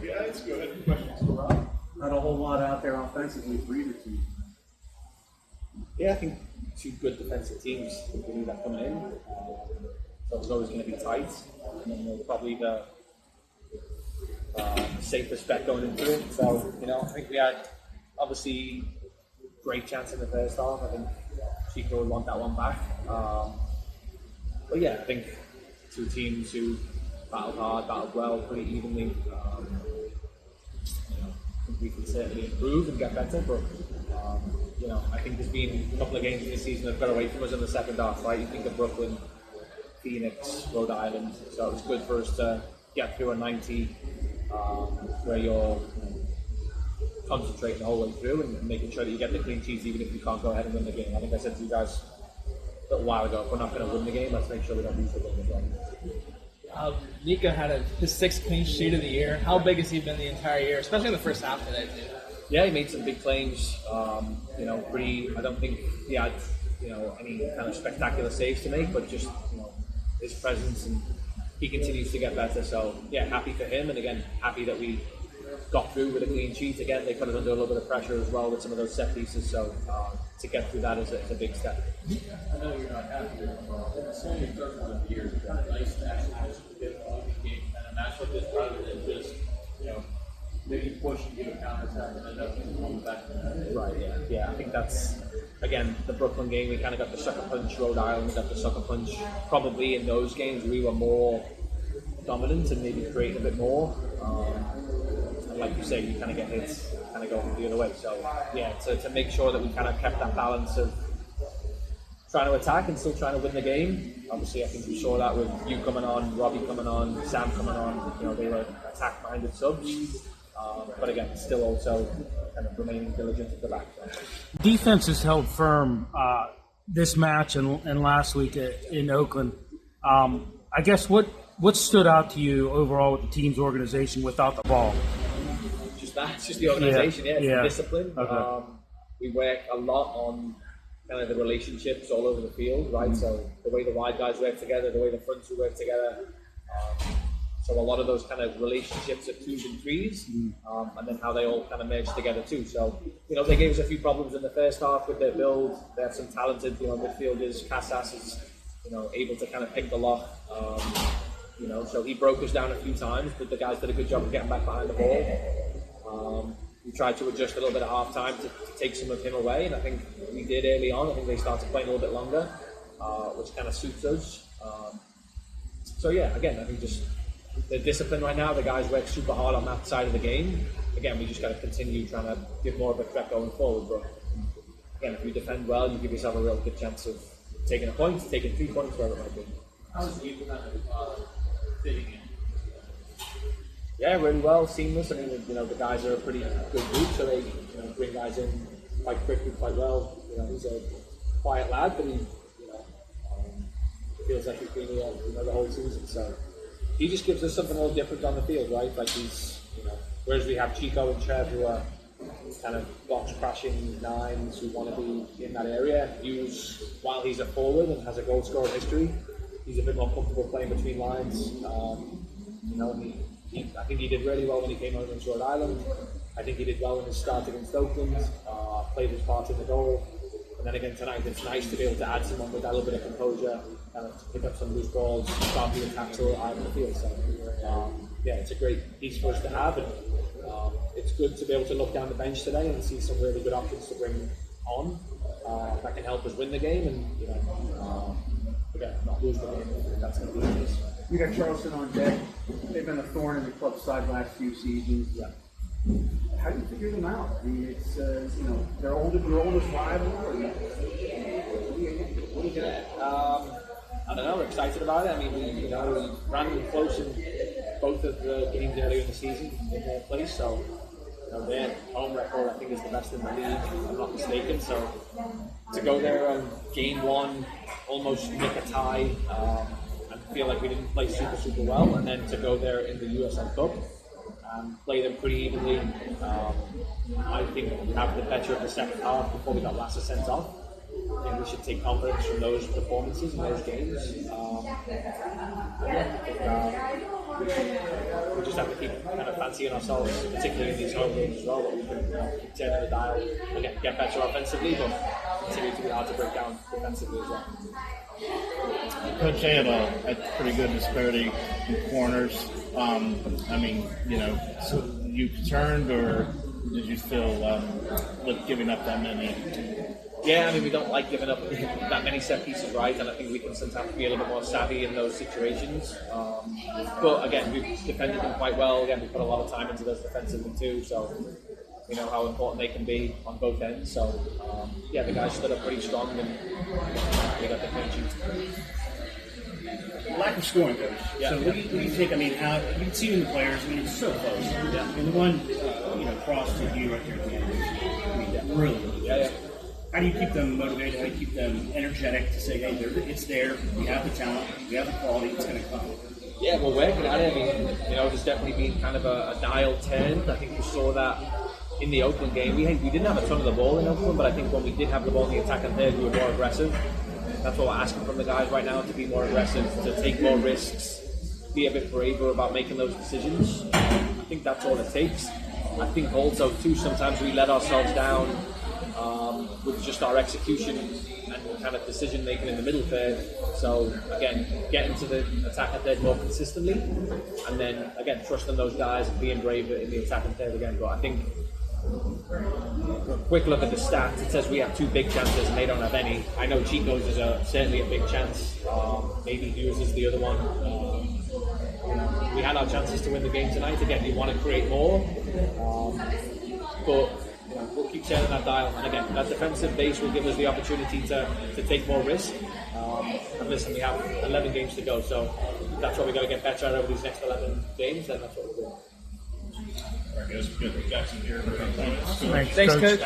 Yeah, that's good. Questions for Rob? Not a whole lot out there offensively for either team. Yeah, I think two good defensive teams. We knew that coming in. So it was always going to be tight. And then we'll probably the safest bet going into it. So, I think we had obviously great chance in the first half. I think Chico would want that one back. But yeah, I think two teams who battled hard, battled well, pretty evenly. I think we can certainly improve and get better, but I think there's been a couple of games this season that got away from us in the second half, right? You think of Brooklyn, Phoenix, Rhode Island, so it was good for us to get through a 90 where you're concentrating the whole way through and making sure that you get the clean sheets even if you can't go ahead and win the game. I think I said to you guys a little while ago, if we're not going to win the game, let's make sure we don't lose the game as well. Nika had his sixth clean sheet of the year. How big has he been the entire year, especially in the first half today, too? Yeah, he made some big claims. I don't think he had, any kind of spectacular saves to make, but just, his presence, and he continues to get better. So, yeah, happy for him. And again, happy that we got through with a clean sheet. Again, they put us under a little bit of pressure as well with some of those set pieces. So, to get through that is a big step. I know you're not happy with it. So many tournaments of the years, it's nice to actually just get a game and a match like this rather than just, maybe push and get a counter-attack and end up coming back. Right, yeah. I think that's, again, the Brooklyn game, we kind of got the sucker punch. Rhode Island, we got the sucker punch. Probably in those games, we were more dominant and maybe creating a bit more. And like you say, you kind of get hits, kind of going the other way. So, yeah, to make sure that we kind of kept that balance of trying to attack and still trying to win the game. Obviously, I think we saw that with you coming on, Robbie coming on, Sam coming on. They were attack-minded subs. But again, still also kind of remaining diligent at the back. Defense has held firm this match and last week in Oakland. I guess what stood out to you overall with the team's organization without the ball? Just that, it's just the organization, it's the discipline. Okay. We work a lot on kind of the relationships all over the field, right? So the way the wide guys work together, the way the fronts work together. So a lot of those kind of relationships of twos and threes, and then how they all kind of merge together too. So, they gave us a few problems in the first half with their build. They have some talented, midfielders. Casas is, able to kind of pick the lock. So he broke us down a few times, but the guys did a good job of getting back behind the ball. We tried to adjust a little bit at half time to take some of him away, and I think we did early on. I think they started playing a little bit longer, which kind of suits us. So yeah, again, I think just the discipline right now, the guys work super hard on that side of the game. Again, we just got to continue trying to give more of a threat going forward. But again, if you defend well, you give yourself a real good chance of taking a point, taking 3 points, wherever it might be. How's the game kind of fitting in? Yeah, really well, seamless. I mean, the guys are a pretty good group, so they bring guys in quite quickly, quite well. He's a quiet lad, but he feels like he's been here the whole season. So he just gives us something a little different on the field, right? Like he's, whereas we have Chico and Trev who are kind of box crashing nines who want to be in that area. Hughes, while he's a forward and has a goal scoring history, he's a bit more comfortable playing between lines. I think he did really well when he came over against Rhode Island. I think he did well in his start against Oakland, played his part in the goal. And then again tonight, it's nice to be able to add someone with that little bit of composure, kind of pick up some loose balls, start being attacks a little higher in the field. So, it's a great piece for us to have. And it's good to be able to look down the bench today and see some really good options to bring on that can help us win the game and, again, not lose the game. That's going to be the case. You got Charleston on deck. They've been a thorn in the club's side last few seasons. Yeah. How do you figure them out? I mean, it's they're your oldest rival. Or what do you get? I don't know. We're excited about it. I mean, we ran them close in both of the games earlier in the season in their place. So, their home record I think is the best in the league, if I'm not mistaken. So, to go there on game one, almost nick a tie. I feel like we didn't play super well, and then to go there in the USL Cup and play them pretty evenly. I think we have the better of the second half before we got Lassa sent off. I think we should take confidence from those performances in those games. we just have to keep kind of fancying ourselves, particularly in these home games as well, that we can keep turning the dial, again, get better offensively, but continue to be hard to break down defensively as well. Coach, they have a pretty good disparity in corners. I mean, you know, so you concerned, or did you feel with giving up that many? Yeah, I mean, we don't like giving up that many set pieces, right? And I think we can sometimes be a little bit more savvy in those situations. But again, we've defended them quite well. Again, we put a lot of time into those defensively too, so we know how important they can be on both ends. So, yeah, the guys stood up pretty strong and we got the clean sheet. Lack of scoring, coach. Yeah. So what do you think? I mean, how you can see in the players. I mean, it's so close. Yeah. And the one, cross to you right there at the end. I mean, really. Yeah. How do you keep them motivated? How do you keep them energetic to say, hey, it's there. We have the talent. We have the quality. It's going to come. Yeah, we're working at it. I mean, there's definitely been kind of a dial turned. I think we saw that in the Oakland game. We didn't have a ton of the ball in Oakland, but I think when we did have the ball in the attack and third, we were more aggressive. That's what we're asking from the guys right now, to be more aggressive, to take more risks, be a bit braver about making those decisions. I think that's all it takes. I think also, too, sometimes we let ourselves down with just our execution and kind of decision making in the middle third. So again, getting to the attack and third more consistently, and then again trusting those guys and being braver in the attack and third again. But I think a quick look at the stats, it says we have 2 big chances and they don't have any. I know Chico's is certainly a big chance. Maybe Hughes is the other one. We had our chances to win the game tonight. Again, you want to create more, but we'll keep turning that dial. And again, that defensive base will give us the opportunity to take more risk. And listen, we have 11 games to go, so that's what we've got to get better at over these next 11 games, and that's what we're doing. All right, guys, good. Jackson here. Thanks, Coach.